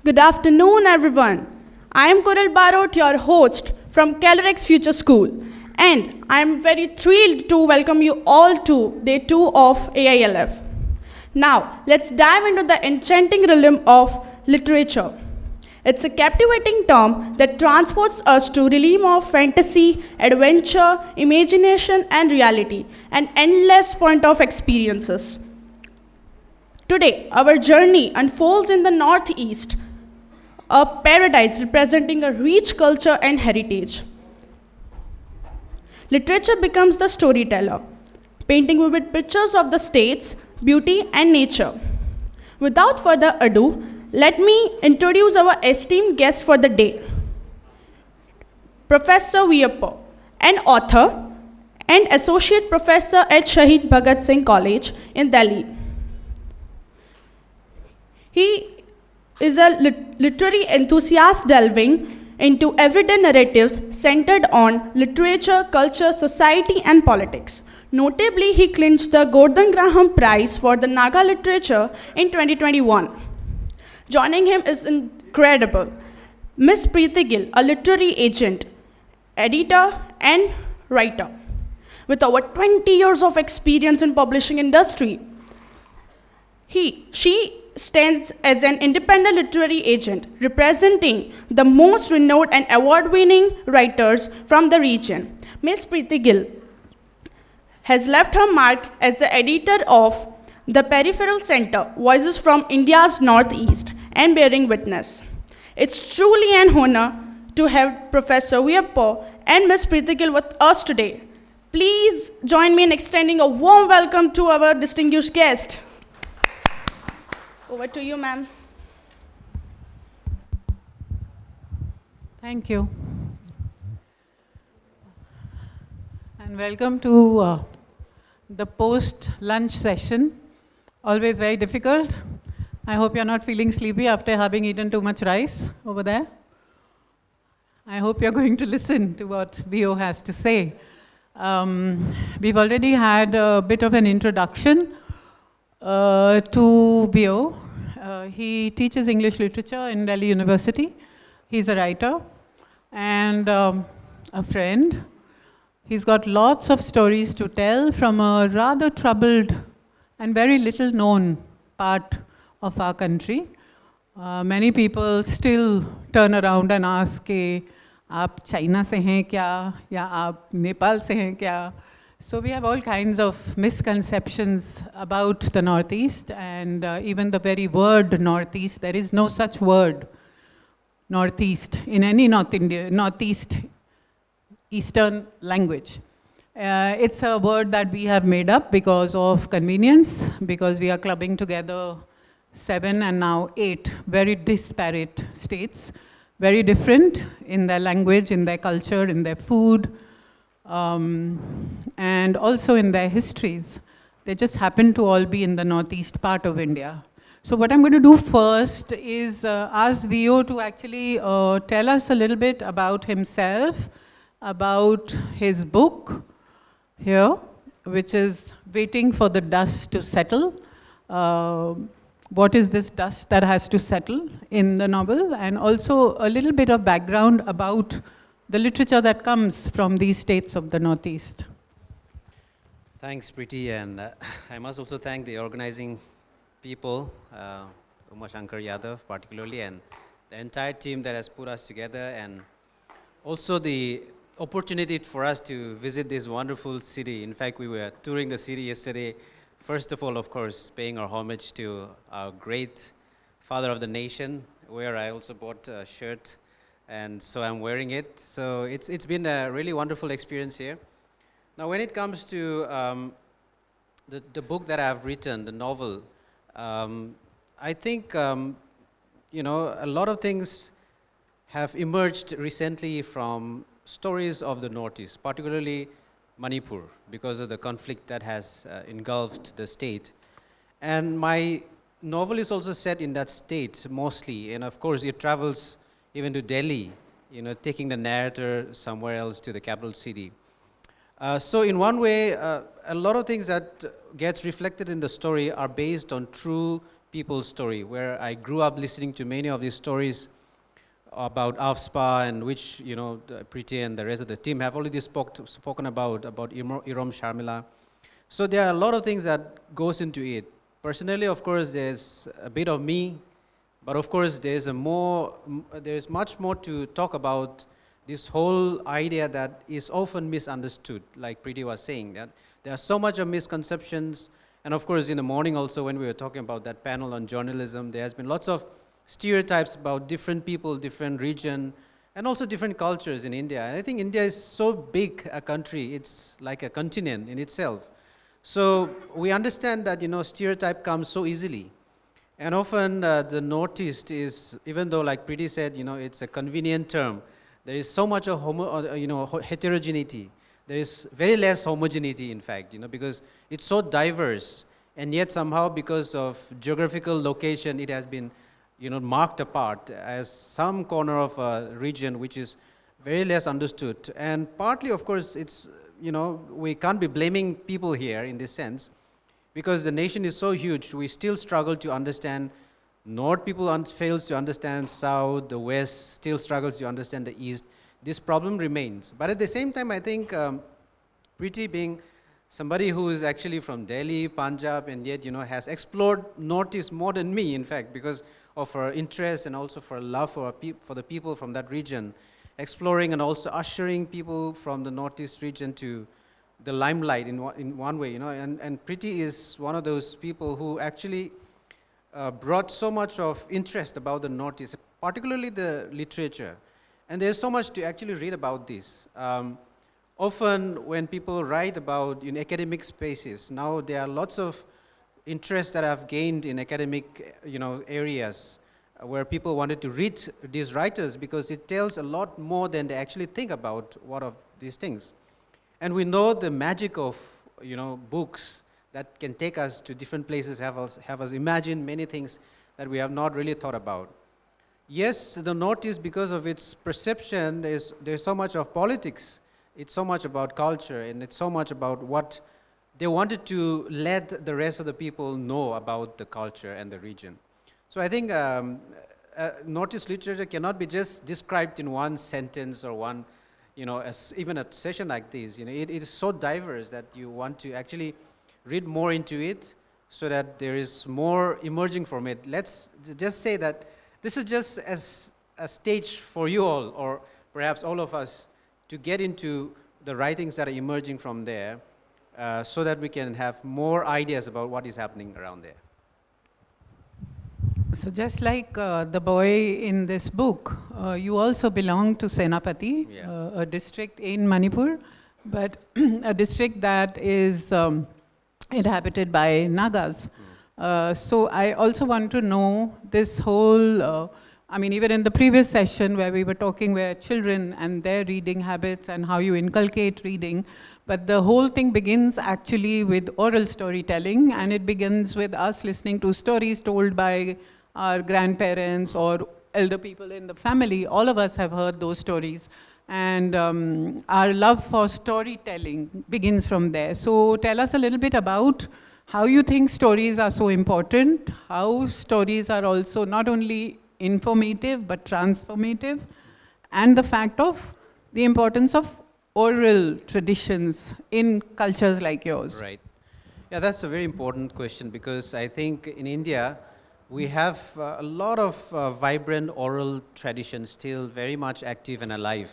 Good afternoon, everyone. I am Kuril Barot, your host from Calorex Future School, and I am very thrilled to welcome you all to Day 2 of AILF. Now, let's dive into the enchanting realm of literature. It's a captivating term that transports us to the realm of fantasy, adventure, imagination, and reality, an endless point of experiences. Today, our journey unfolds in the Northeast, a paradise representing a rich culture and heritage. Literature becomes the storyteller, painting vivid pictures of the state's beauty and nature. Without further ado, let me introduce our esteemed guest for the day, Professor Veio, an author and associate professor at Shahid Bhagat Singh College in Delhi. He is a literary enthusiast delving into everyday narratives centered on literature, culture, society, and politics. Notably, he clinched the Gordon Graham Prize for the Naga literature in 2021. Joining him is incredible. Miss Preeti Gill, a literary agent, editor, and writer with over 20 years of experience in publishing industry. She stands as an independent literary agent representing the most renowned and award-winning writers from the region. Ms. Preeti Gill has left her mark as the editor of the Peripheral Center, Voices from India's Northeast, and bearing witness. It's truly an honor to have Professor Veio and Ms. Preeti Gill with us today. Please join me in extending a warm welcome to our distinguished guest. Over to you, ma'am. Thank you. And welcome to the post-lunch session. Always very difficult. I hope you're not feeling sleepy after having eaten too much rice over there. I hope you're going to listen to what Veio has to say. We've already had a bit of an introduction to Veio. He teaches English literature in Delhi University. He's a writer and a friend. He's got lots of stories to tell from a rather troubled and very little known part of our country. Many people still turn around and ask कि आप China से हैं क्या या आप नेपाल से हैं क्या? So we have all kinds of misconceptions about the Northeast and even the very word Northeast. There is no such word, Northeast, in any Northeast Eastern language. It's a word that we have made up because of convenience, because we are clubbing together 7 and now 8 very disparate states, very different in their language, in their culture, in their food, and also in their histories. They just happen to all be in the northeast part of India. So what I'm going to do first is ask Veio to actually tell us a little bit about himself, about his book here, which is Waiting for the Dust to Settle. What is this dust that has to settle in the novel? And also a little bit of background about the literature that comes from these states of the Northeast. Thanks, Preeti, and I must also thank the organizing people, Uma Shankar Yadav particularly, and the entire team that has put us together, and also the opportunity for us to visit this wonderful city. In fact, we were touring the city yesterday. First of all, of course, paying our homage to our great father of the nation, where I also bought a shirt, and so I'm wearing it. So it's been a really wonderful experience here. Now, when it comes to the book that I've written, the novel, I think you know, a lot of things have emerged recently from stories of the Northeast, particularly Manipur, because of the conflict that has engulfed the state. And my novel is also set in that state mostly, and of course it travels even to Delhi, you know, taking the narrator somewhere else to the capital city. So in one way, a lot of things that gets reflected in the story are based on true people's story, where I grew up listening to many of these stories about AFSPA, and which, Preeti and the rest of the team have already spoken about Irom Sharmila. So there are a lot of things that goes into it. Personally, of course, there's a bit of me, but of course, there's much more to talk about this whole idea that is often misunderstood, like Preeti was saying, that there are so much of misconceptions. And of course, in the morning also, when we were talking about that panel on journalism, there has been lots of stereotypes about different people, different region, and also different cultures in India. And I think India is so big a country, it's like a continent in itself. So we understand that, stereotype comes so easily. And often the Northeast is, even though like Preeti said, it's a convenient term, there is so much of heterogeneity. There is very less homogeneity, in fact, because it's so diverse. And yet somehow, because of geographical location, it has been, marked apart as some corner of a region which is very less understood. And partly, of course, it's, we can't be blaming people here in this sense, because the nation is so huge. We still struggle to understand. North people fails to understand South, the West still struggles to understand the East. This problem remains. But at the same time, I think Preeti, being somebody who is actually from Delhi, Punjab, and yet has explored Northeast more than me, in fact, because of her interest and also for love for the people from that region, exploring and also ushering people from the Northeast region to the limelight in one way, and Preeti is one of those people who actually brought so much of interest about the Northeast, particularly the literature. And there's so much to actually read about this. Often when people write about in academic spaces, now there are lots of interest that I've gained in academic areas where people wanted to read these writers because it tells a lot more than they actually think about what of these things. And we know the magic of books that can take us to different places, have us imagine many things that we have not really thought about. Yes, the Northeast, because of its perception, there's so much of politics. It's so much about culture, and it's so much about what they wanted to let the rest of the people know about the culture and the region. So I think Northeast literature cannot be just described in one sentence or one, even a session like this. It is so diverse that you want to actually read more into it so that there is more emerging from it. Let's just say that this is just as a stage for you all, or perhaps all of us, to get into the writings that are emerging from there so that we can have more ideas about what is happening around there. So just like the boy in this book, you also belong to Senapati, a district in Manipur, but a district that is inhabited by Nagas. So I also want to know this whole, even in the previous session where we were talking where children and their reading habits and how you inculcate reading, but the whole thing begins actually with oral storytelling, and it begins with us listening to stories told by our grandparents or elder people in the family. All of us have heard those stories. And our love for storytelling begins from there. So tell us a little bit about how you think stories are so important, how stories are also not only informative but transformative, and the fact of the importance of oral traditions in cultures like yours. Right. Yeah, that's a very important question, because I think in India, we have a lot of vibrant oral traditions still very much active and alive.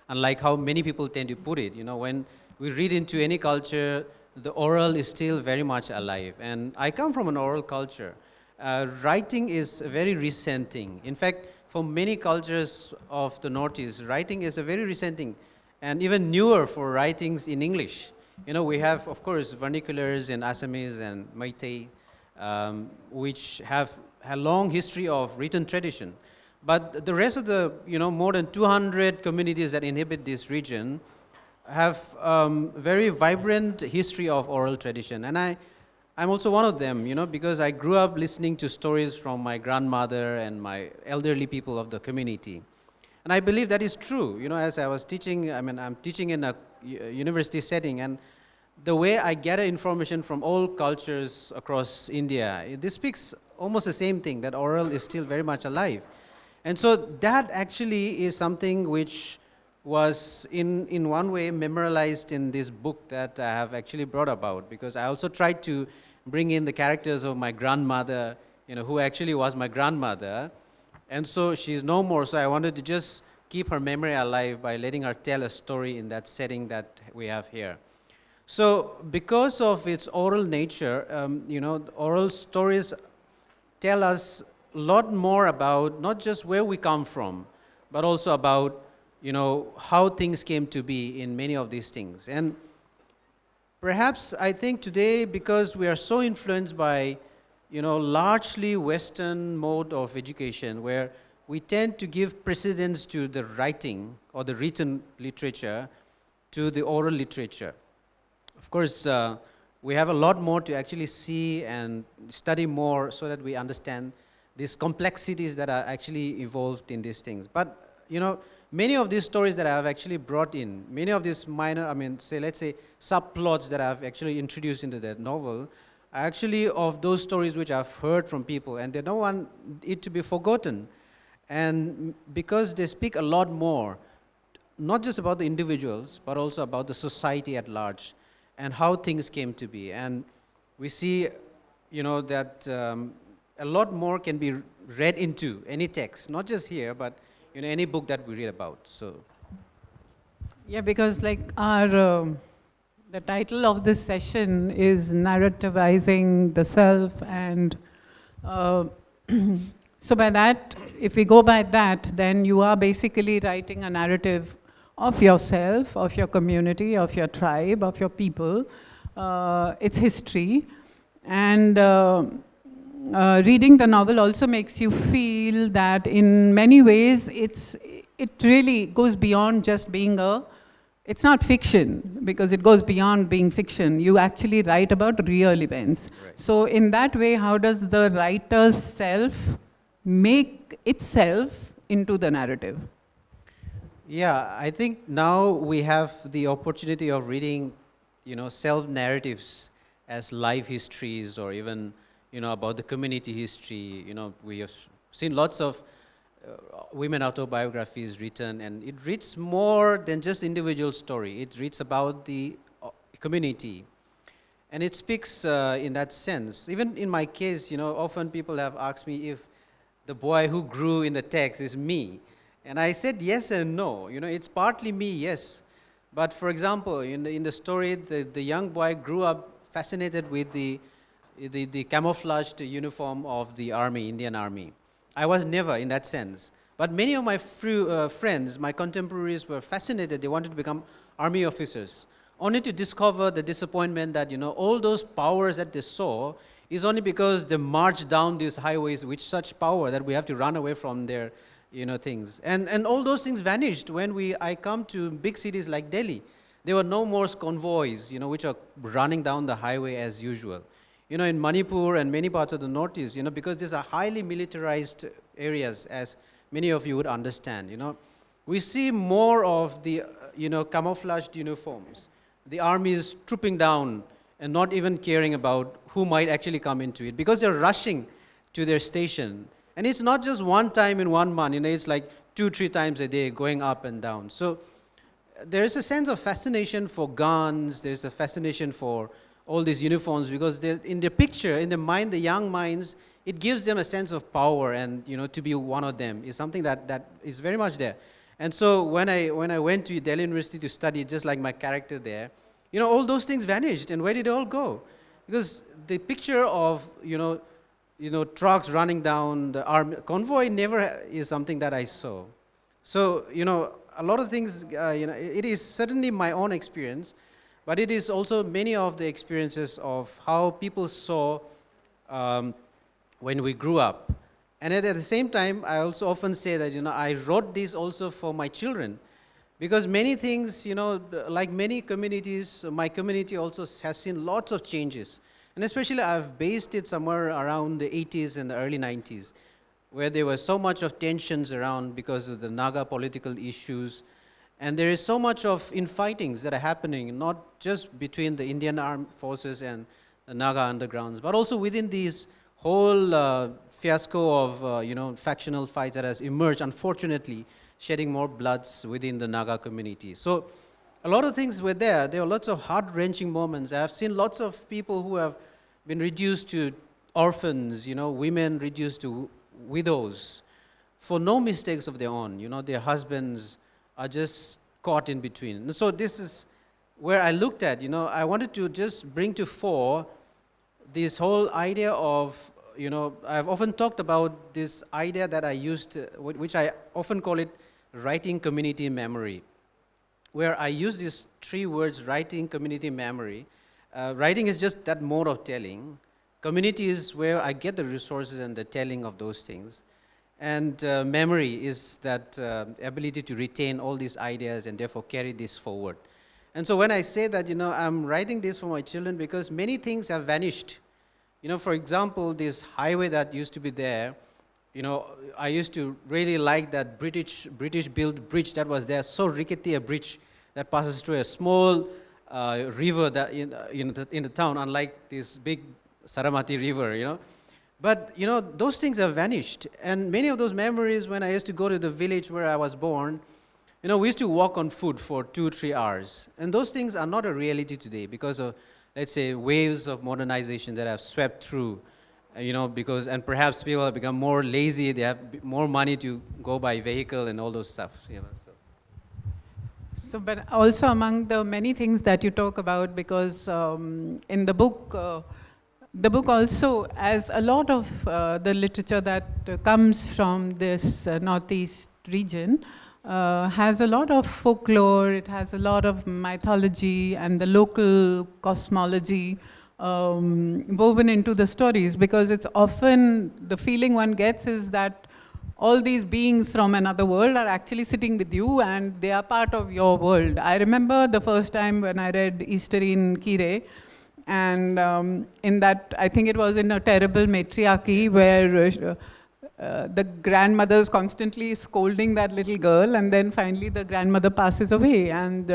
Unlike how many people tend to put it, when we read into any culture, the oral is still very much alive. And I come from an oral culture. Writing is a very recent thing. In fact, for many cultures of the Northeast, writing is a very recent thing, and even newer for writings in English. We have, of course, vernaculars in Assamese and Meitei, which have a long history of written tradition. But the rest of the, more than 200 communities that inhabit this region have very vibrant history of oral tradition. And I'm also one of them, because I grew up listening to stories from my grandmother and my elderly people of the community. And I believe that is true. As I was teaching, I'm teaching in a university setting, and the way I gather information from all cultures across India, this speaks almost the same thing, that oral is still very much alive. And so that actually is something which was in one way memorialized in this book that I have actually brought about, because I also tried to bring in the characters of my grandmother, who actually was my grandmother. And so she's no more, so I wanted to just keep her memory alive by letting her tell a story in that setting that we have here. So because of its oral nature, oral stories tell us a lot more about not just where we come from, but also about, how things came to be in many of these things. And perhaps I think today, because we are so influenced by, largely Western mode of education, where we tend to give precedence to the writing or the written literature to the oral literature. Of course, we have a lot more to actually see and study more so that we understand these complexities that are actually involved in these things. But, many of these stories that I have actually brought in, many of these minor, let's say, subplots that I have actually introduced into that novel, are actually of those stories which I've heard from people, and they don't want it to be forgotten. And because they speak a lot more, not just about the individuals, but also about the society at large, and how things came to be. And we see, that a lot more can be read into any text, not just here, but any book that we read about. So, yeah, because like the title of this session is Narrativizing the Self, and so by that, if we go by that, then you are basically writing a narrative of yourself, of your community, of your tribe, of your people, its history. And reading the novel also makes you feel that in many ways it really goes beyond just being it's not fiction, because it goes beyond being fiction. You actually write about real events. Right. So in that way, how does the writer's self make itself into the narrative? yeah, I think now we have the opportunity of reading, self-narratives as life histories, or even, about the community history. We have seen lots of women autobiographies written, and it reads more than just individual story. It reads about the community, and it speaks in that sense. Even in my case, often people have asked me if the boy who grew in the text is me, and I said yes and no. It's partly me, yes, but for example, in the story, the young boy grew up fascinated with the camouflaged uniform of the army, Indian army. I was never in that sense. But many of my friends, my contemporaries, were fascinated. They wanted to become army officers, only to discover the disappointment that, all those powers that they saw is only because they marched down these highways with such power that we have to run away from their, things. And all those things vanished when I come to big cities like Delhi. There were no more convoys, which are running down the highway as usual. In Manipur and many parts of the Northeast, because these are highly militarized areas, as many of you would understand, we see more of the, camouflaged uniforms. The army is trooping down and not even caring about who might actually come into it, because they're rushing to their station. And it's not just one time in 1 month, it's like 2-3 times a day going up and down. So there is a sense of fascination for guns, there's a fascination for all these uniforms, because in the picture, in the mind, the young minds, it gives them a sense of power, and to be one of them is something that is very much there. And so when I went to Delhi University to study, just like my character there, all those things vanished, and where did they all go? Because the picture of trucks running down the army convoy never is something that I saw. So a lot of things, it is certainly my own experience. But it is also many of the experiences of how people saw when we grew up. And at the same time, I also often say that, I wrote this also for my children. Because many things, like many communities, my community also has seen lots of changes. And especially I've based it somewhere around the 80s and the early 90s, where there was so much of tensions around because of the Naga political issues. And there is so much of infightings that are happening, not just between the Indian armed forces and the Naga undergrounds, but also within these whole fiasco of factional fights that has emerged, unfortunately, shedding more bloods within the Naga community. So a lot of things were there. There were lots of heart-wrenching moments. I have seen lots of people who have been reduced to orphans, women reduced to widows for no mistakes of their own. Their husbands are just caught in between. And so this is where I looked at, I wanted to just bring to fore this whole idea of, I've often talked about this idea that I used, which I often call it writing community memory, where I use these 3 words, writing, community, memory. Writing is just that mode of telling. Community is where I get the resources and the telling of those things. And memory is that ability to retain all these ideas and therefore carry this forward. And so when I say that, I'm writing this for my children because many things have vanished. For example, this highway that used to be there, I used to really like that British-built bridge that was there, so rickety a bridge that passes through a small river that in the town, unlike this big Saramati river, But, those things have vanished. And many of those memories, when I used to go to the village where I was born, we used to walk on foot for 2-3 hours. And those things are not a reality today because of, let's say, waves of modernization that have swept through, and perhaps people have become more lazy, they have more money to go by vehicle and all those stuff, So, but also among the many things that you talk about, because in the book also, as a lot of the literature that comes from this northeast region, has a lot of folklore, it has a lot of mythology and the local cosmology woven into the stories, because it's often, the feeling one gets is that all these beings from another world are actually sitting with you and they are part of your world. I remember the first time when I read Easterine Kire, and in that, I think it was in a terrible matriarchy where the grandmother is constantly scolding that little girl, and then finally the grandmother passes away. And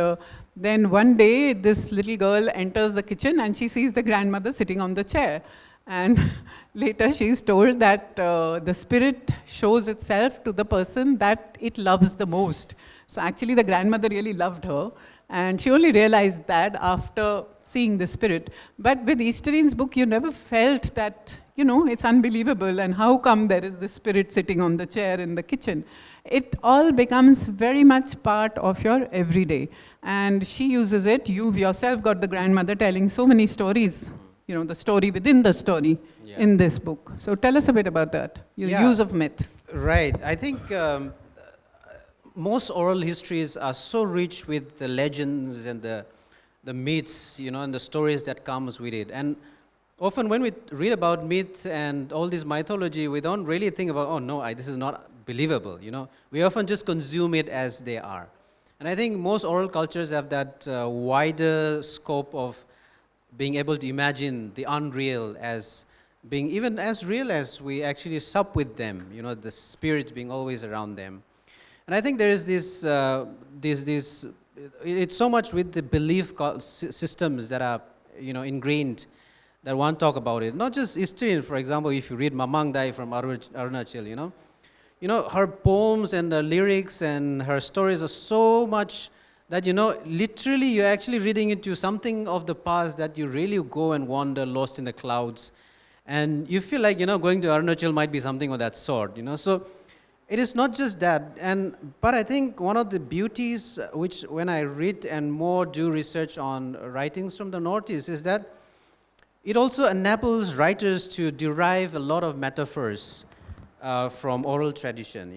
then one day, this little girl enters the kitchen and she sees the grandmother sitting on the chair. And later she's told that the spirit shows itself to the person that it loves the most. So actually the grandmother really loved her, and she only realized that after seeing the spirit. But with Easterine's book, you never felt that, it's unbelievable, and how come there is the spirit sitting on the chair in the kitchen? It all becomes very much part of your everyday. And she uses it. You've yourself got the grandmother telling so many stories, the story within the story in this book. So tell us a bit about that, your use of myth. Right. I think most oral histories are so rich with the legends and the myths, and the stories that comes with it. And often when we read about myth and all this mythology, we don't really think about, oh no, this is not believable, We often just consume it as they are. And I think most oral cultures have that wider scope of being able to imagine the unreal as being even as real as we actually sup with them, the spirits being always around them. And I think there is this it's so much with the belief systems that are, ingrained, that one talk about it. Not just Easterine, for example, if you read Mamang Dai from Arunachal, her poems and the lyrics and her stories are so much that, literally you're actually reading into something of the past that you really go and wander lost in the clouds. And you feel like, going to Arunachal might be something of that sort, So it is not just that, but I think one of the beauties which when I read and more do research on writings from the Northeast is that it also enables writers to derive a lot of metaphors from oral tradition.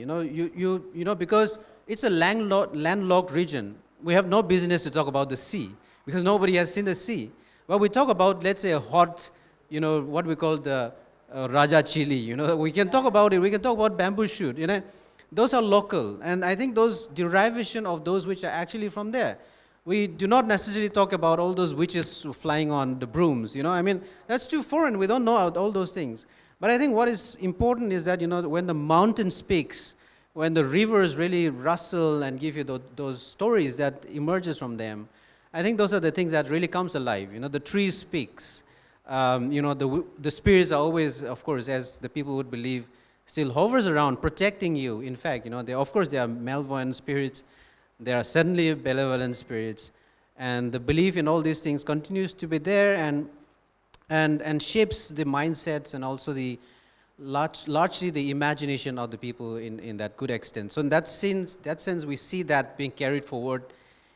Because it's a landlocked region. We have no business to talk about the sea because nobody has seen the sea. But we talk about, let's say, a hot, what we call the Raja chili, we can talk about it. We can talk about bamboo shoot, Those are local. And I think those derivation of those which are actually from there. We do not necessarily talk about all those witches flying on the brooms, that's too foreign. We don't know all those things. But I think what is important is that, when the mountain speaks, when the rivers really rustle and give you those stories that emerges from them, I think those are the things that really comes alive. You know, the tree speaks. You know, the spirits are always, of course, as the people would believe, still hovers around, protecting you. In fact, you know, of course, there are malevolent spirits. There are certainly benevolent spirits. And the belief in all these things continues to be there and shapes the mindsets and also the largely the imagination of the people in that good extent. So in that sense, we see that being carried forward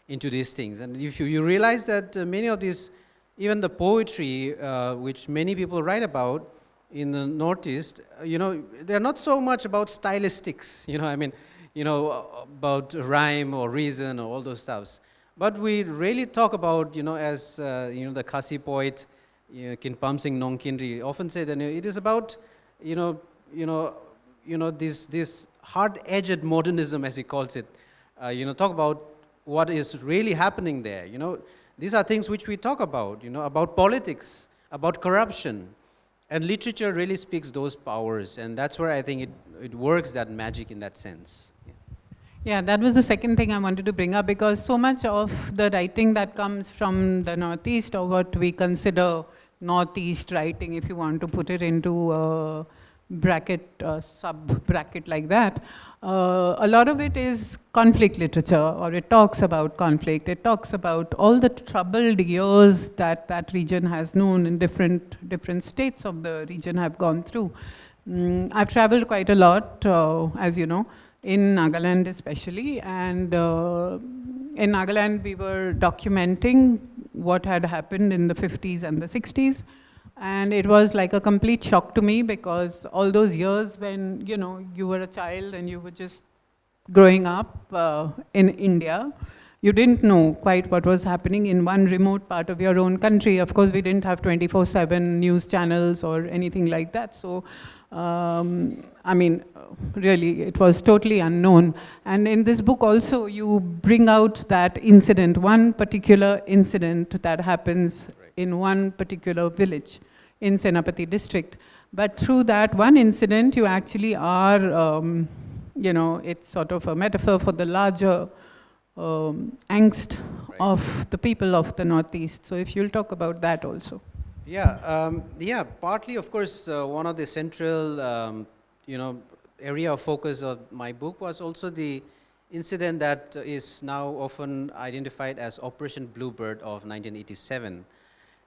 into these things. And if you realize that many of these, even the poetry, which many people write about in the Northeast, you know, they're not so much about stylistics, you know, I mean, you know, about rhyme or reason or all those stuffs. But we really talk about, you know, as, you know, the Khasi poet, Kinpam Singh Nongkinri often said that it is about, this hard-edged modernism, as he calls it. Talk about what is really happening there. You know, these are things which we talk about. You know, about politics, about corruption, and literature really speaks those powers, and that's where I think it works that magic in that sense. Yeah, that was the second thing I wanted to bring up, because so much of the writing that comes from the Northeast, or what we consider Northeast writing, if you want to put it into a bracket, sub-bracket like that, a lot of it is conflict literature, or it talks about conflict. It talks about all the troubled years that that region has known, and different states of the region have gone through. I've traveled quite a lot, as you know, in Nagaland especially, and in Nagaland we were documenting what had happened in the 50s and the 60s, and it was like a complete shock to me, because all those years when, you know, you were a child and you were just growing up in India, you didn't know quite what was happening in one remote part of your own country. Of course, we didn't have 24/7 news channels or anything like that, so I mean, really, it was totally unknown. And in this book also, you bring out that incident, one particular incident that happens in one particular village in Senapati district. But through that one incident, you actually are, you know, it's sort of a metaphor for the larger angst of the people of the Northeast. So if you'll talk about that also. Yeah, partly, of course, one of the central, area of focus of my book was also the incident that is now often identified as Operation Bluebird of 1987.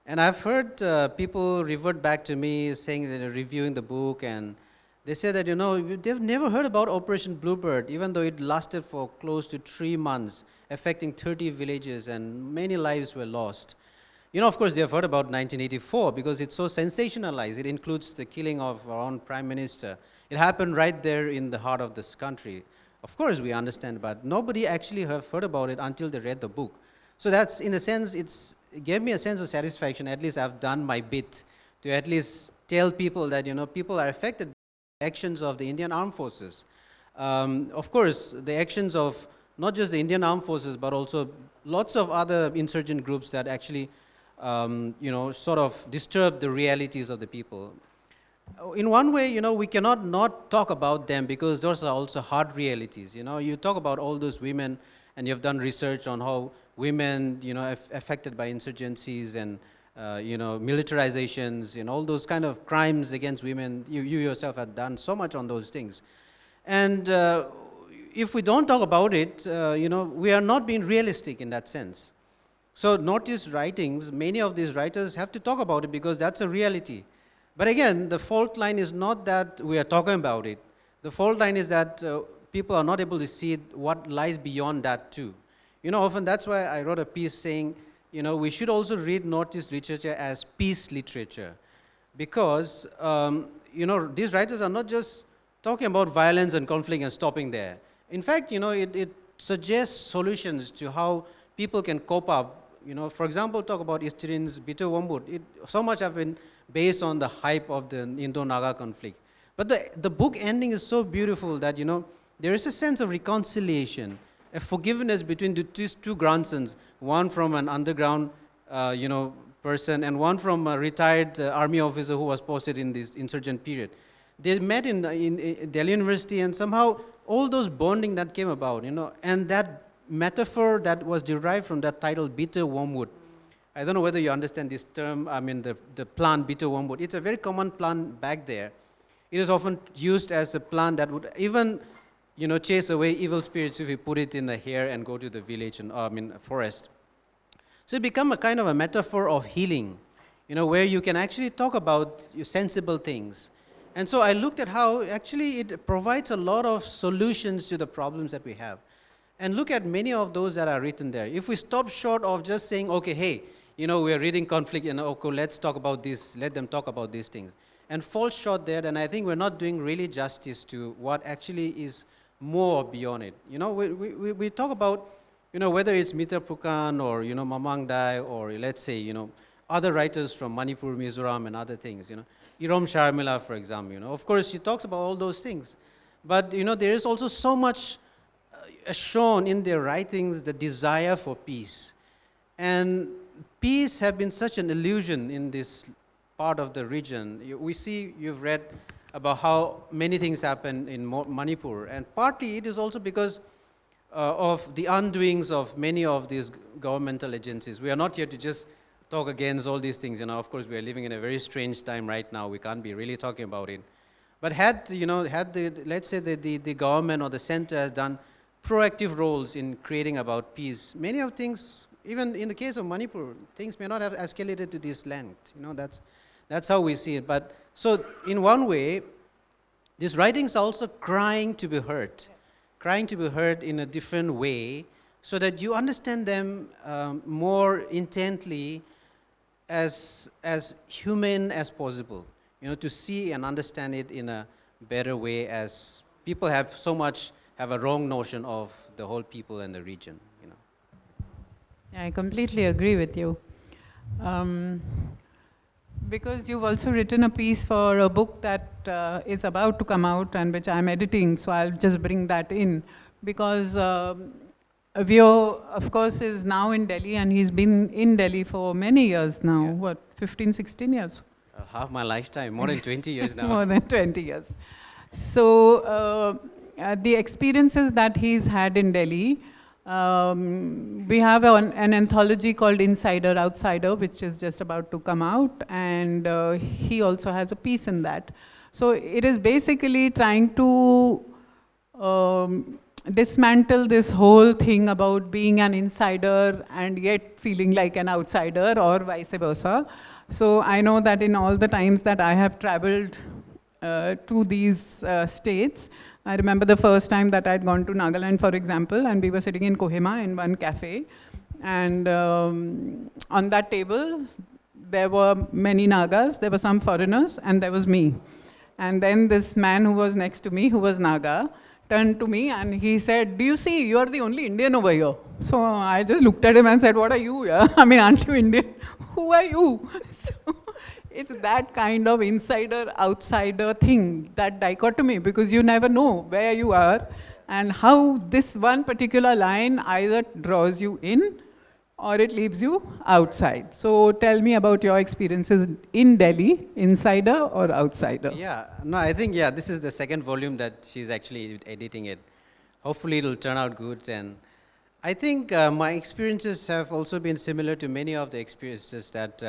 And I've heard people revert back to me saying that they're reviewing the book, and they say that, you know, they've never heard about Operation Bluebird, even though it lasted for close to 3 months, affecting 30 villages, and many lives were lost. You know, of course, they have heard about 1984 because it's so sensationalized. It includes the killing of our own Prime Minister. It happened right there in the heart of this country. Of course, we understand, but nobody actually have heard about it until they read the book. So that's, in a sense, it gave me a sense of satisfaction. At least I've done my bit to at least tell people that, you know, people are affected by the actions of the Indian Armed Forces. Of course, the actions of not just the Indian Armed Forces, but also lots of other insurgent groups that actually sort of disturb the realities of the people. In one way, you know, we cannot not talk about them because those are also hard realities. You know, you talk about all those women, and you've done research on how women, you know, affected by insurgencies and, militarizations, and all those kind of crimes against women. You yourself have done so much on those things. And if we don't talk about it, we are not being realistic in that sense. So Northeast writings, many of these writers have to talk about it because that's a reality. But again, the fault line is not that we are talking about it. The fault line is that people are not able to see what lies beyond that too. You know, often that's why I wrote a piece saying, you know, we should also read Northeast literature as peace literature. Because, these writers are not just talking about violence and conflict and stopping there. In fact, you know, it suggests solutions to how people can cope up. You know, for example, talk about Istirin's Bitter Wombut. So much have been based on the hype of the Indo-Naga conflict. But the book ending is so beautiful that, you know, there is a sense of reconciliation, a forgiveness between these two grandsons, one from an underground, person, and one from a retired army officer who was posted in this insurgent period. They met in Delhi University, and somehow all those bonding that came about, and that metaphor that was derived from that title, bitter wormwood. I don't know whether you understand this term, I mean the plant bitter wormwood. It's a very common plant back there. It is often used as a plant that would even, chase away evil spirits if you put it in the hair and go to the village, forest. So it became a kind of a metaphor of healing, where you can actually talk about sensible things. And so I looked at how actually it provides a lot of solutions to the problems that we have. And look at many of those that are written there. If we stop short of just saying, okay, hey, we're reading conflict, okay, let's talk about this, let them talk about these things, and fall short there, then I think we're not doing really justice to what actually is more beyond it. We talk about, whether it's Mitra Prukan or, Mamang Dai, or let's say, other writers from Manipur, Mizoram, and other things, Irom Sharmila, for example, of course, she talks about all those things. But, there is also so much shown in their writings, the desire for peace. And peace have been such an illusion in this part of the region. We see, you've read about how many things happen in Manipur. And partly it is also because of the undoings of many of these governmental agencies. We are not here to just talk against all these things. Of course, we are living in a very strange time right now. We can't be really talking about it. But had let's say the government or the center has done proactive roles in creating about peace, many of things, even in the case of Manipur, things may not have escalated to this length. That's how we see it. But so in one way, these writings are also crying to be heard in a different way, so that you understand them more intently as human as possible. To see and understand it in a better way, as people have a wrong notion of the whole people and the region. Yeah, I completely agree with you. Because you've also written a piece for a book that is about to come out and which I'm editing, so I'll just bring that in. Because Veio, of course, is now in Delhi, and he's been in Delhi for many years now. Yeah. What, 15, 16 years? Half my lifetime, more than 20 years now. More than 20 years. So the experiences that he's had in Delhi, we have an anthology called Insider, Outsider, which is just about to come out, and he also has a piece in that. So it is basically trying to dismantle this whole thing about being an insider and yet feeling like an outsider, or vice versa. So I know that in all the times that I have traveled to these states, I remember the first time that I'd gone to Nagaland, for example, and we were sitting in Kohima in one cafe, and on that table there were many Nagas, there were some foreigners, and there was me. And then this man who was next to me, who was Naga, turned to me and he said, "Do you see, you are the only Indian over here." So I just looked at him and said, "What are you here? I mean, aren't you Indian? Who are you?" So it's that kind of insider-outsider thing, that dichotomy, because you never know where you are and how this one particular line either draws you in or it leaves you outside. So tell me about your experiences in Delhi, insider or outsider? Yeah, no, I think, this is the second volume that she's actually editing it. Hopefully it'll turn out good. And I think my experiences have also been similar to many of the experiences that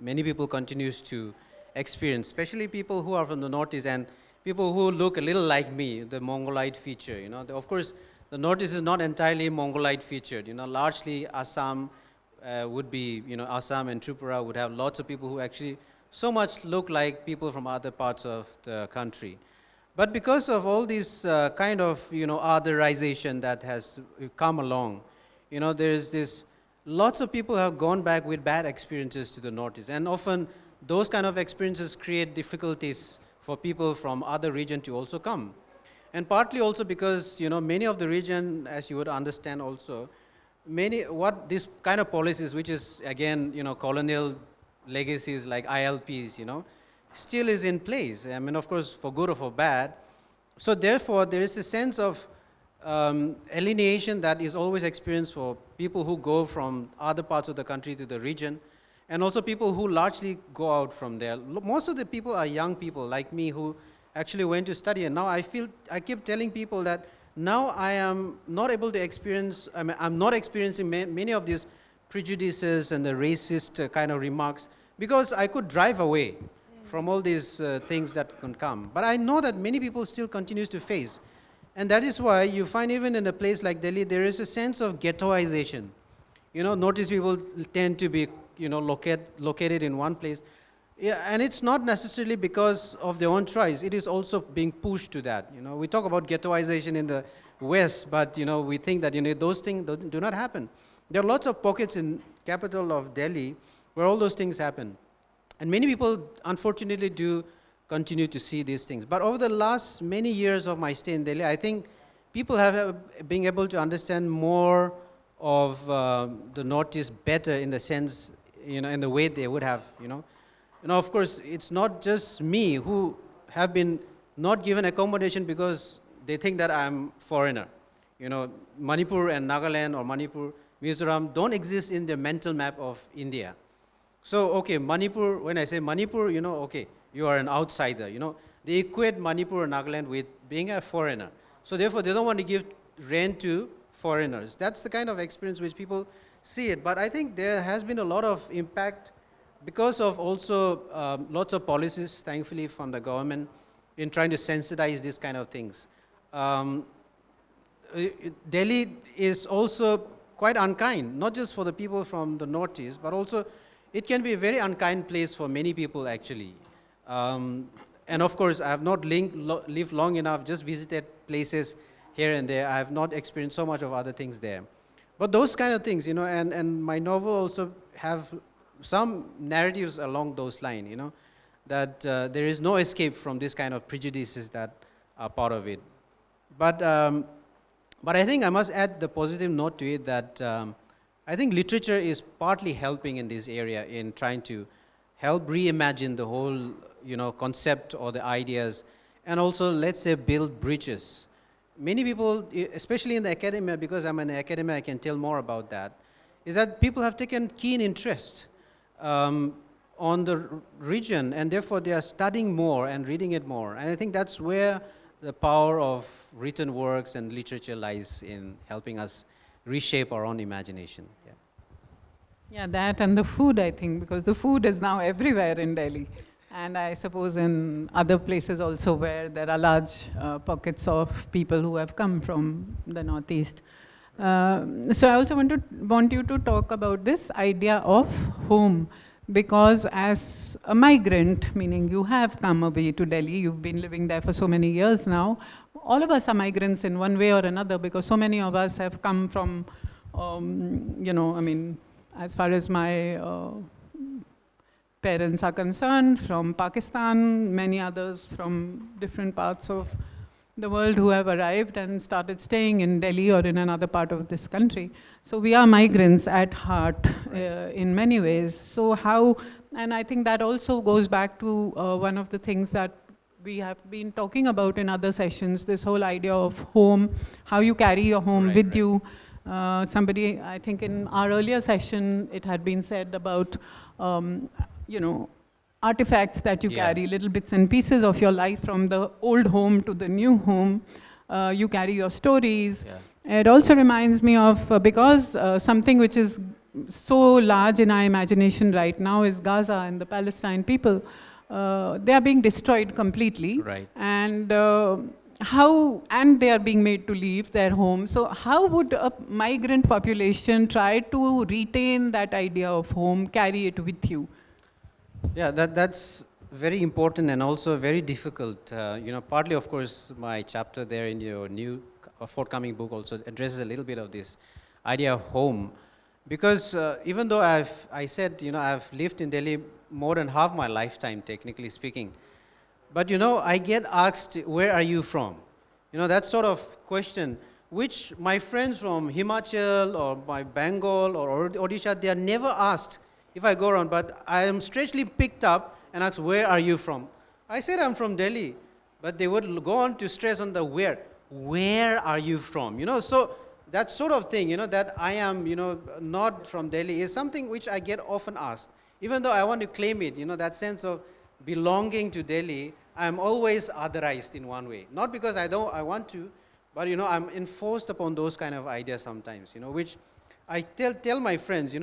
many people continues to experience, especially people who are from the Northeast and people who look a little like me, the Mongolite feature. Of course, the Northeast is not entirely Mongolite featured. Largely Assam would be, Assam and Tripura would have lots of people who actually so much look like people from other parts of the country. But because of all this kind of, otherization that has come along, there's this, lots of people have gone back with bad experiences to the Northeast. And often those kind of experiences create difficulties for people from other regions to also come. And partly also because, many of the region, as you would understand also, what this kind of policies, which is again, colonial legacies like ILPs, still is in place. I mean, of course, for good or for bad. So therefore, there is a sense of alienation that is always experienced for people who go from other parts of the country to the region, and also people who largely go out from there. Most of the people are young people like me who actually went to study, and now I keep telling people that now I am not able to experience, I'm not experiencing many of these prejudices and the racist kind of remarks, because I could drive away from all these things that can come. But I know that many people still continues to face. And that is why you find even in a place like Delhi, there is a sense of ghettoization. Notice people tend to be, located in one place. Yeah, and it's not necessarily because of their own choice. It is also being pushed to that. We talk about ghettoization in the West, but we think that those things do not happen. There are lots of pockets in capital of Delhi where all those things happen, and many people, unfortunately, do continue to see these things. But over the last many years of my stay in Delhi, I think people have been able to understand more of the Northeast better in the sense, in the way they would have, of course, it's not just me who have been not given accommodation because they think that I'm foreigner. Manipur and Nagaland or Manipur, Mizoram don't exist in the mental map of India. So, okay, Manipur, when I say Manipur, okay, you are an outsider. They equate Manipur or Nagaland with being a foreigner. So therefore, they don't want to give rent to foreigners. That's the kind of experience which people see it. But I think there has been a lot of impact because of also lots of policies, thankfully, from the government in trying to sensitize these kind of things. Delhi is also quite unkind, not just for the people from the Northeast, but also it can be a very unkind place for many people, actually. And of course, I have not lived long enough, just visited places here and there. I have not experienced so much of other things there. But those kind of things, and my novel also have some narratives along those lines, that there is no escape from this kind of prejudices that are part of it. But I think I must add the positive note to it that I think literature is partly helping in this area in trying to help reimagine the whole, concept or the ideas, and also, let's say, build bridges. Many people, especially in the academia, because I'm in the academia, I can tell more about that, is that people have taken keen interest on the region, and therefore they are studying more and reading it more. And I think that's where the power of written works and literature lies in helping us reshape our own imagination. Yeah. Yeah, that and the food, I think, because the food is now everywhere in Delhi. And I suppose in other places also where there are large pockets of people who have come from the Northeast. So I also want you to talk about this idea of home, because as a migrant, meaning you have come away to Delhi, you've been living there for so many years now, all of us are migrants in one way or another, because so many of us have come from, as far as my parents are concerned, from Pakistan, many others from different parts of the world who have arrived and started staying in Delhi or in another part of this country. So we are migrants at heart in many ways. So how, and I think that also goes back to one of the things that we have been talking about in other sessions, this whole idea of home, how you carry your home with you. Somebody, I think in our earlier session, it had been said about, artifacts that you carry, little bits and pieces of your life from the old home to the new home. You carry your stories. It also reminds me of, because something which is so large in our imagination right now is Gaza and the Palestine people. They are being destroyed completely. Right. And and they are being made to leave their home. So how would a migrant population try to retain that idea of home, carry it with you? Yeah, that's very important and also very difficult. Partly, of course, my chapter there in your new forthcoming book also addresses a little bit of this idea of home. Because even though I said, I've lived in Delhi more than half my lifetime, technically speaking, but I get asked, where are you from? That sort of question, which my friends from Himachal or my Bengal or Odisha, they are never asked if I go around, but I am strangely picked up and asked, where are you from? I said I'm from Delhi, but they would go on to stress on the where. Where are you from? So that sort of thing, that I am, not from Delhi is something which I get often asked. Even though I want to claim it, that sense of belonging to Delhi, I'm always otherized in one way. Not because I want to, But, I'm enforced upon those kind of ideas sometimes, which I tell my friends,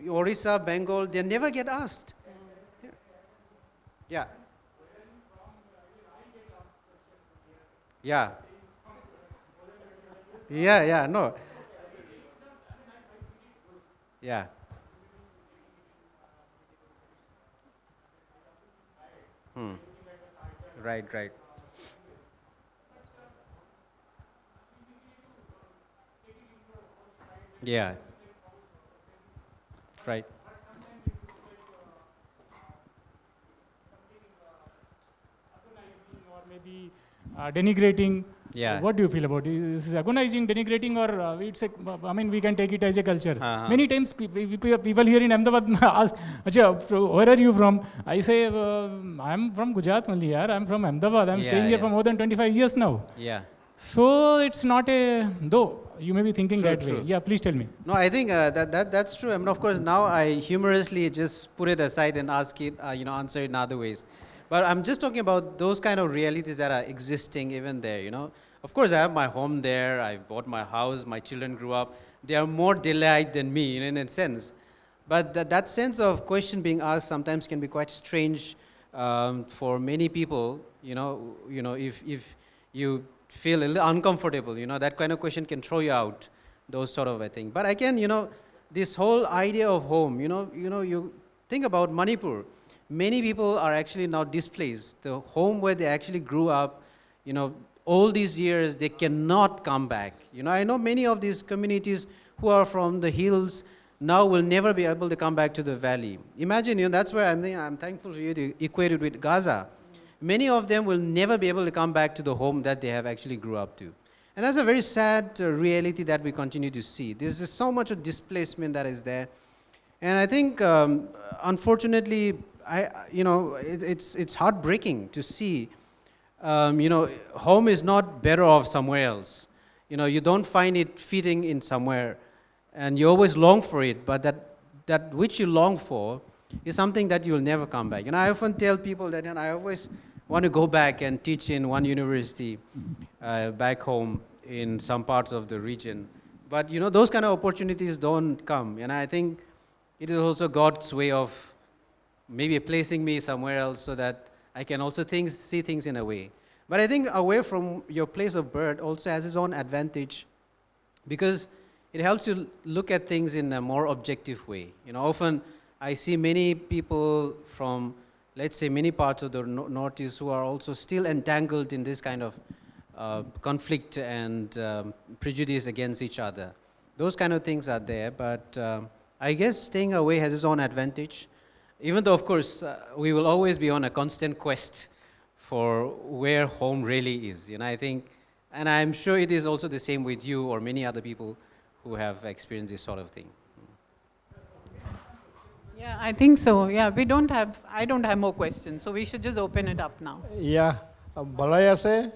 Orissa, Bengal, they never get asked. Yeah. Yeah. Yeah, no. Yeah. Right. Yeah. Right. Or maybe denigrating. Yeah. What do you feel about it? Is this agonizing, denigrating, or it's a, I mean, we can take it as a culture. Many times people here in Ahmedabad ask, "Acha, where are you from?" I say, I'm from Gujarat only, yaar. I'm from Ahmedabad. I'm staying here for more than 25 years now. Yeah. So it's not a, though you may be thinking True, that true. way. Yeah, please tell me. No, I think that's true. I mean, of course, now I humorously just put it aside and ask it, answer it in other ways. But I'm just talking about those kind of realities that are existing even there, Of course, I have my home there. I bought my house. My children grew up. They are more delight than me, in a sense. But that sense of question being asked sometimes can be quite strange for many people, if you feel a little uncomfortable, that kind of question can throw you out, those sort of a thing. But again, this whole idea of home, you think about Manipur. Many people are actually now displaced. The home where they actually grew up, all these years, they cannot come back. I know many of these communities who are from the hills now will never be able to come back to the valley. Imagine, that's where I'm thankful for you to equate it with Gaza. Many of them will never be able to come back to the home that they have actually grew up to. And that's a very sad reality that we continue to see. There's just so much of displacement that is there. And I think, unfortunately, it's heartbreaking to see, home is not better off somewhere else. You don't find it fitting in somewhere, and you always long for it, but that which you long for is something that you'll never come back. I often tell people that I always want to go back and teach in one university back home in some parts of the region. But, those kind of opportunities don't come. And I think it is also God's way of maybe placing me somewhere else so that I can also see things in a way. But I think away from your place of birth also has its own advantage, because it helps you look at things in a more objective way. Often I see many people from, let's say, many parts of the Northeast who are also still entangled in this kind of conflict and prejudice against each other. Those kind of things are there, but I guess staying away has its own advantage, even though, of course, we will always be on a constant quest for where home really is. I think, and I'm sure it is also the same with you or many other people who have experienced this sort of thing. Yeah, I think so. Yeah, I don't have more questions, so we should just open it up now. Yeah, bhaloi ase?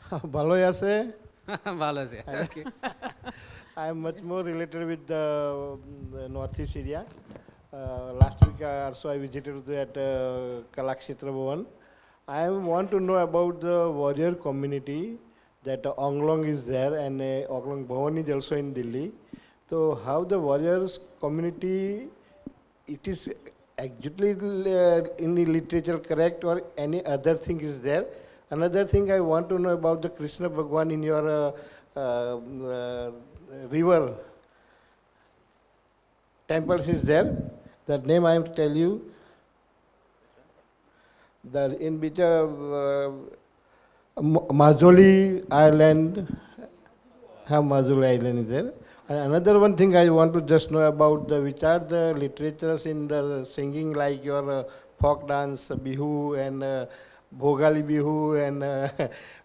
Bhaloi ase? Okay. I am much more related with the Northeast area. Last week or so I visited that Kalakshetra Bhavan. I want to know about the warrior community, that Onglong is there, and Onglong Bhavan is also in Delhi. So how the warriors community, it is actually in the literature correct, or any other thing is there? Another thing I want to know about the Krishna Bhagwan in your river temples is there. That name I am to tell you. That in which Majoli Island, Majoli Island is there. And another one thing I want to just know about which are the literatures in the singing, like your folk dance, Bihu and Bhogali Bihu and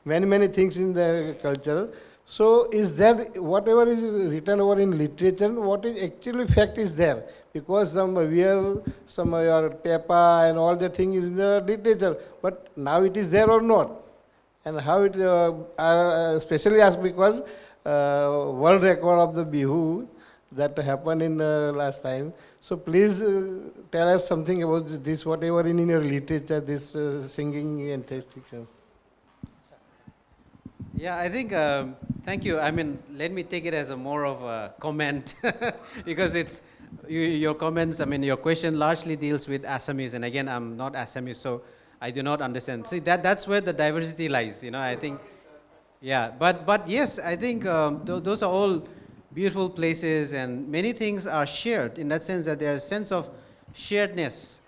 many things in the culture. So is there, whatever is written over in literature, what is actually fact is there? Because some your paper and all the thing is in the literature, but now it is there or not? And how it, especially asked because world record of the Bihu that happened in last time. So please tell us something about this, whatever in your literature, this singing and texting. Yeah, I think, thank you. I mean, let me take it as a more of a comment because it's, your comments, I mean, your question largely deals with Assamese. And again, I'm not Assamese, so I do not understand. See, that's where the diversity lies, I think. Yeah, but yes, I think those are all beautiful places, and many things are shared in that sense that there's a sense of sharedness.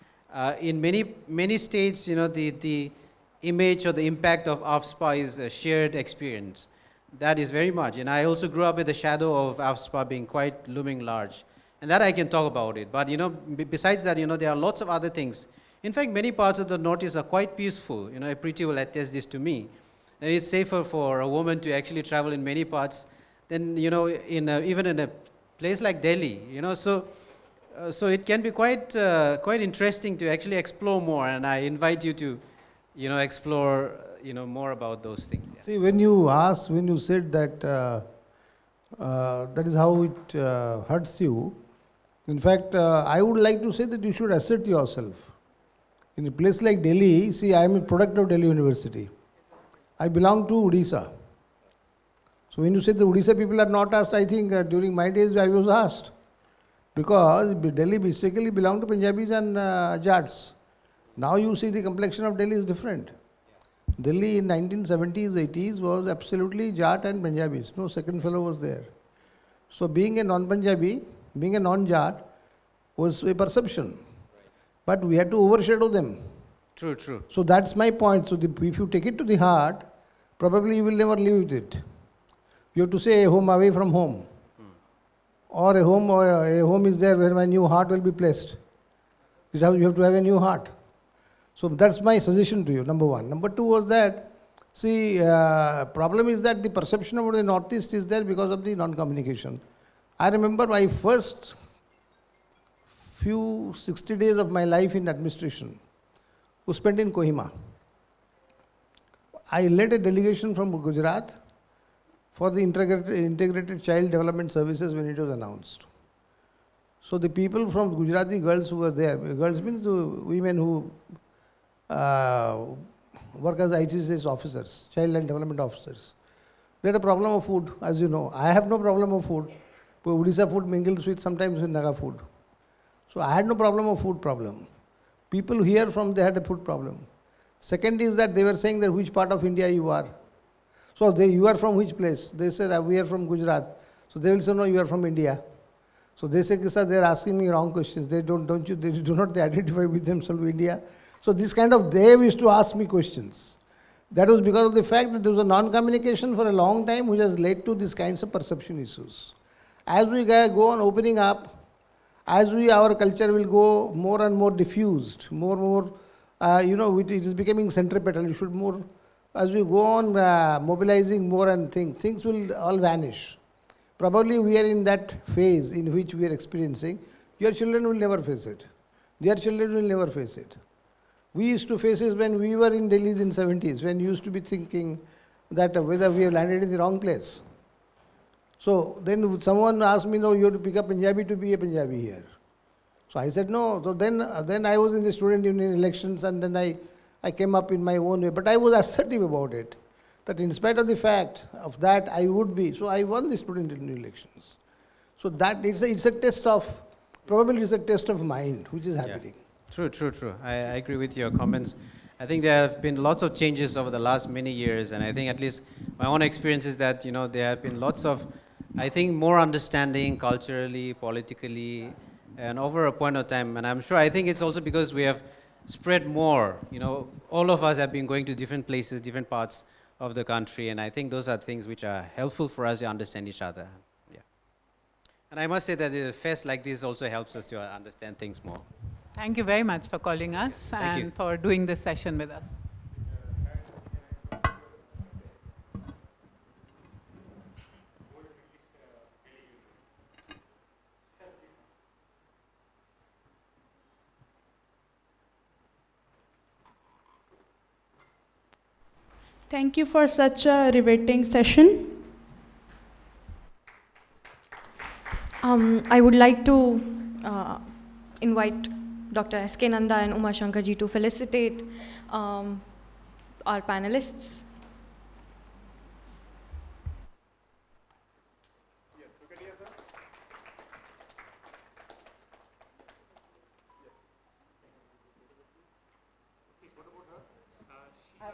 In many states, the image or the impact of AFSPA is a shared experience. That is very much, and I also grew up with the shadow of AFSPA being quite looming large, and that I can talk about it. But besides that, there are lots of other things. In fact, many parts of the Northeast are quite peaceful. Preeti will attest this to me. And it's safer for a woman to actually travel in many parts than, even in a place like Delhi, so it can be quite interesting to actually explore more, and I invite you to, explore, more about those things. Yeah. See, when you said that that is how it hurts you, in fact, I would like to say that you should assert yourself. In a place like Delhi, see, I am a product of Delhi University. I belong to Odisha. So when you say the Odisha people are not asked, I think during my days I was asked. Because Delhi basically belonged to Punjabis and Jats. Now you see the complexion of Delhi is different. Delhi in 1970s, 80s was absolutely Jat and Punjabis. No second fellow was there. So being a non-Punjabi, being a non-Jat was a perception. But we had to overshadow them. True, true. So that's my point. So if you take it to the heart, probably you will never live with it. You have to say a home away from home. Or a home is there where my new heart will be placed. You have to have a new heart. So that's my suggestion to you, number one. Number two was that, see, problem is that the perception about the Northeast is there because of the non-communication. I remember my first few 60 days of my life in administration was spent in Kohima. I led a delegation from Gujarat for the integrated child development services when it was announced. So the people from Gujarati girls who were there, girls means the women who work as ICCS officers, child and development officers. They had a problem of food, as you know. I have no problem of food. But Odisha food mingles with sometimes with Naga food. So I had no problem of food problem. People here from, they had a food problem. Second is that they were saying that which part of India you are. So you are from which place? They said, we are from Gujarat. So they will say, no, you are from India. So they say, sir, they are asking me wrong questions. They do not identify with themselves with India. So this kind of, they used to ask me questions. That was because of the fact that there was a non-communication for a long time which has led to these kinds of perception issues. As we go on opening up, our culture will go more and more diffused, it is becoming centripetal. You should more, as we go on mobilizing more and things will all vanish. Probably we are in that phase in which we are experiencing. Your children will never face it. Their children will never face it. We used to face it when we were in Delhi in 70s, when we used to be thinking that whether we have landed in the wrong place. So then someone asked me, no, you have to pick up Punjabi to be a Punjabi here. So I said, no. So then I was in the student union elections, and then I came up in my own way. But I was assertive about it, that in spite of the fact of that, I would be. So I won the student union elections. So that it's a test of, probably it's a test of mind, which is happening. True. I agree with your comments. I think there have been lots of changes over the last many years, and I think at least my own experience is that, there have been lots of, I think, more understanding culturally, politically, and over a point of time. And I'm sure, I think it's also because we have spread more. All of us have been going to different places, different parts of the country, and I think those are things which are helpful for us to understand each other. Yeah. And I must say that a fest like this also helps us to understand things more. Thank you very much for calling us and for doing this session with us. Thank you for such a riveting session. I would like to invite Dr. S.K. Nanda and Uma Shankar ji to felicitate our panelists. So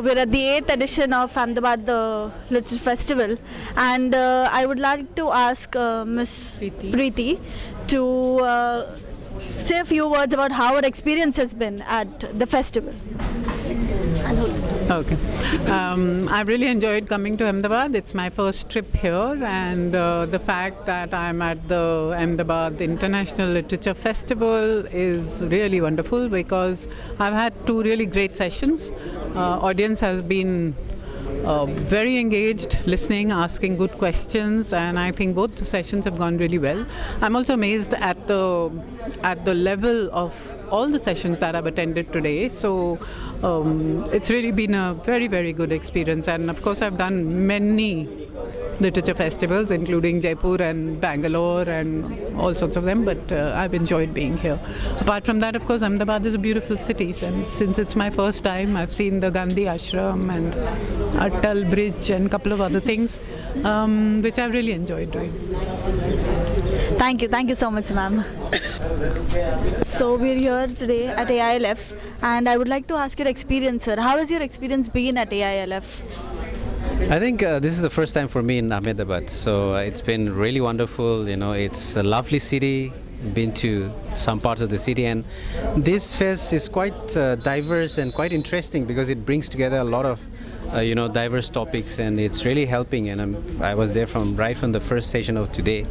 we're at the 8th edition of Ahmedabad Literature Festival, and I would like to ask Ms. Preeti to say a few words about how her experience has been at the festival. Okay. I've really enjoyed coming to Ahmedabad. It's my first trip here, and the fact that I'm at the Ahmedabad International Literature Festival is really wonderful because I've had 2 really great sessions. Audience has been very engaged, listening, asking good questions, and I think both the sessions have gone really well. I'm also amazed at the level of all the sessions that I've attended today. So it's really been a very, very good experience. And of course, I've done many literature festivals, including Jaipur and Bangalore and all sorts of them, but I've enjoyed being here. Apart from that, of course, Ahmedabad is a beautiful city, and since it's my first time, I've seen the Gandhi Ashram and Atal Bridge and a couple of other things, which I've really enjoyed doing. Thank you so much, ma'am. So we're here today at AILF, and I would like to ask your experience, sir. How has your experience been at AILF? I think this is the first time for me in Ahmedabad, so it's been really wonderful. It's a lovely city. Been to some parts of the city, and this fest is quite diverse and quite interesting because it brings together a lot of diverse topics, and it's really helping. And I was there right from the first session of today,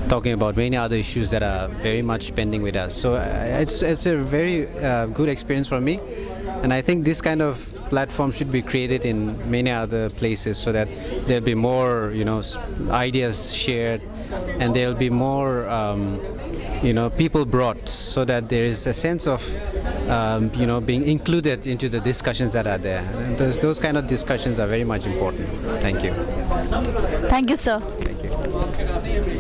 talking about many other issues that are very much pending with us. So it's a very good experience for me, and I think this kind of platform should be created in many other places so that there'll be more ideas shared, and there'll be more people brought, so that there is a sense of being included into the discussions that are there. And those kind of discussions are very much important. Thank you. Thank you, sir. Thank you.